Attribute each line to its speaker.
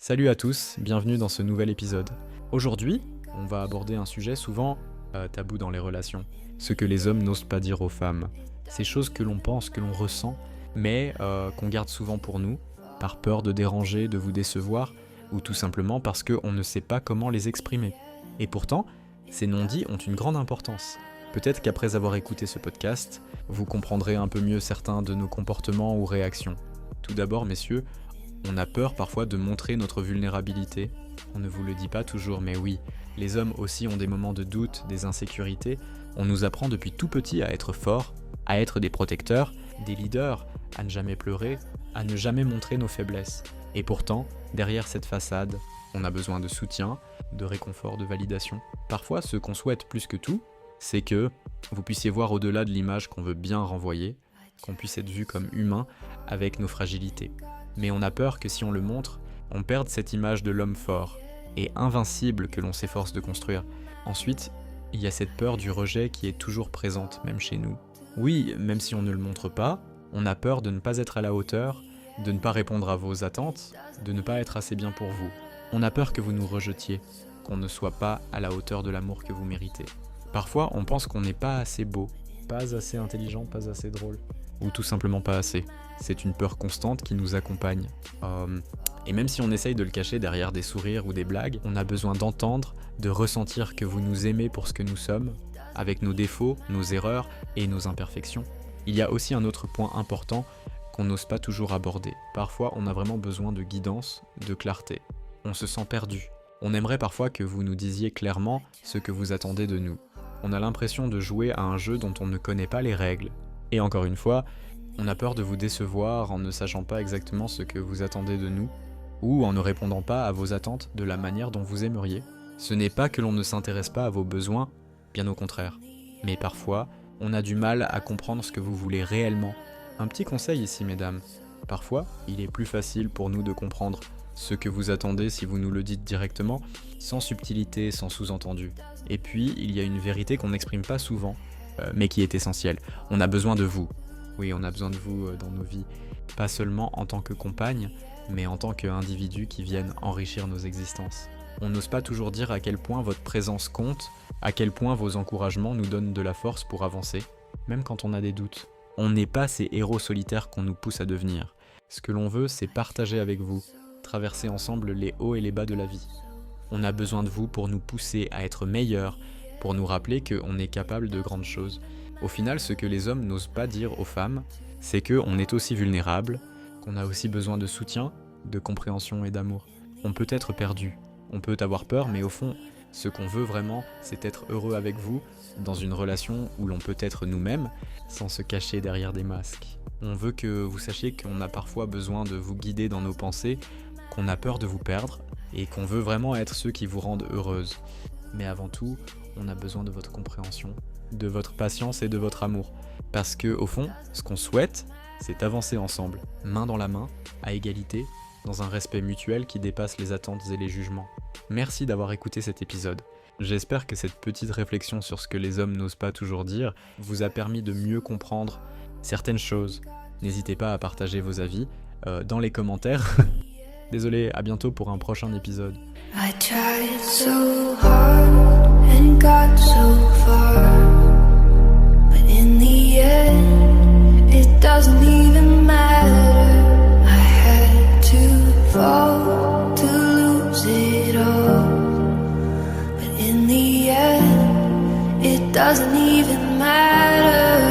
Speaker 1: Salut à tous, bienvenue dans ce nouvel épisode. Aujourd'hui, on va aborder un sujet souvent tabou dans les relations. Ce que les hommes n'osent pas dire aux femmes. Ces choses que l'on pense, que l'on ressent, mais qu'on garde souvent pour nous, par peur de déranger, de vous décevoir, ou tout simplement parce qu'on ne sait pas comment les exprimer. Et pourtant, ces non-dits ont une grande importance. Peut-être qu'après avoir écouté ce podcast, vous comprendrez un peu mieux certains de nos comportements ou réactions. Tout d'abord, messieurs, on a peur parfois de montrer notre vulnérabilité. On ne vous le dit pas toujours, mais oui, les hommes aussi ont des moments de doute, des insécurités. On nous apprend depuis tout petit à être forts, à être des protecteurs, des leaders, à ne jamais pleurer, à ne jamais montrer nos faiblesses. Et pourtant, derrière cette façade, on a besoin de soutien, de réconfort, de validation. Parfois, ce qu'on souhaite plus que tout, c'est que vous puissiez voir au-delà de l'image qu'on veut bien renvoyer, qu'on puisse être vu comme humain avec nos fragilités. Mais on a peur que si on le montre, on perde cette image de l'homme fort et invincible que l'on s'efforce de construire. Ensuite, il y a cette peur du rejet qui est toujours présente, même chez nous. Oui, même si on ne le montre pas, on a peur de ne pas être à la hauteur, de ne pas répondre à vos attentes, de ne pas être assez bien pour vous. On a peur que vous nous rejetiez, qu'on ne soit pas à la hauteur de l'amour que vous méritez. Parfois, on pense qu'on n'est pas assez beau, pas assez intelligent, pas assez drôle, ou tout simplement pas assez. C'est une peur constante qui nous accompagne. Et même si on essaye de le cacher derrière des sourires ou des blagues, on a besoin d'entendre, de ressentir que vous nous aimez pour ce que nous sommes, avec nos défauts, nos erreurs et nos imperfections. Il y a aussi un autre point important qu'on n'ose pas toujours aborder. Parfois, on a vraiment besoin de guidance, de clarté. On se sent perdu. On aimerait parfois que vous nous disiez clairement ce que vous attendez de nous. On a l'impression de jouer à un jeu dont on ne connaît pas les règles. Et encore une fois, on a peur de vous décevoir en ne sachant pas exactement ce que vous attendez de nous, ou en ne répondant pas à vos attentes de la manière dont vous aimeriez. Ce n'est pas que l'on ne s'intéresse pas à vos besoins, bien au contraire. Mais parfois, on a du mal à comprendre ce que vous voulez réellement. Un petit conseil ici, mesdames. Parfois, il est plus facile pour nous de comprendre ce que vous attendez si vous nous le dites directement, sans subtilité, sans sous-entendu. Et puis, il y a une vérité qu'on n'exprime pas souvent, mais qui est essentielle. On a besoin de vous. Oui, on a besoin de vous dans nos vies. Pas seulement en tant que compagne, mais en tant qu'individus qui viennent enrichir nos existences. On n'ose pas toujours dire à quel point votre présence compte, à quel point vos encouragements nous donnent de la force pour avancer, même quand on a des doutes. On n'est pas ces héros solitaires qu'on nous pousse à devenir. Ce que l'on veut, c'est partager avec vous, traverser ensemble les hauts et les bas de la vie. On a besoin de vous pour nous pousser à être meilleurs, pour nous rappeler qu'on est capable de grandes choses. Au final, ce que les hommes n'osent pas dire aux femmes, c'est qu'on est aussi vulnérable, qu'on a aussi besoin de soutien, de compréhension et d'amour. On peut être perdu, on peut avoir peur, mais au fond, ce qu'on veut vraiment, c'est être heureux avec vous, dans une relation où l'on peut être nous-mêmes, sans se cacher derrière des masques. On veut que vous sachiez qu'on a parfois besoin de vous guider dans nos pensées, qu'on a peur de vous perdre, et qu'on veut vraiment être ceux qui vous rendent heureuse. Mais avant tout, on a besoin de votre compréhension, de votre patience et de votre amour. Parce que, au fond, ce qu'on souhaite, c'est avancer ensemble, main dans la main, à égalité, dans un respect mutuel qui dépasse les attentes et les jugements. Merci d'avoir écouté cet épisode. J'espère que cette petite réflexion sur ce que les hommes n'osent pas toujours dire vous a permis de mieux comprendre certaines choses. N'hésitez pas à partager vos avis dans les commentaires. Désolé, à bientôt pour un prochain épisode.
Speaker 2: I tried so hard and got so far, but in the end, it doesn't even matter. I had to fall to lose it all, but in the end, it doesn't even matter.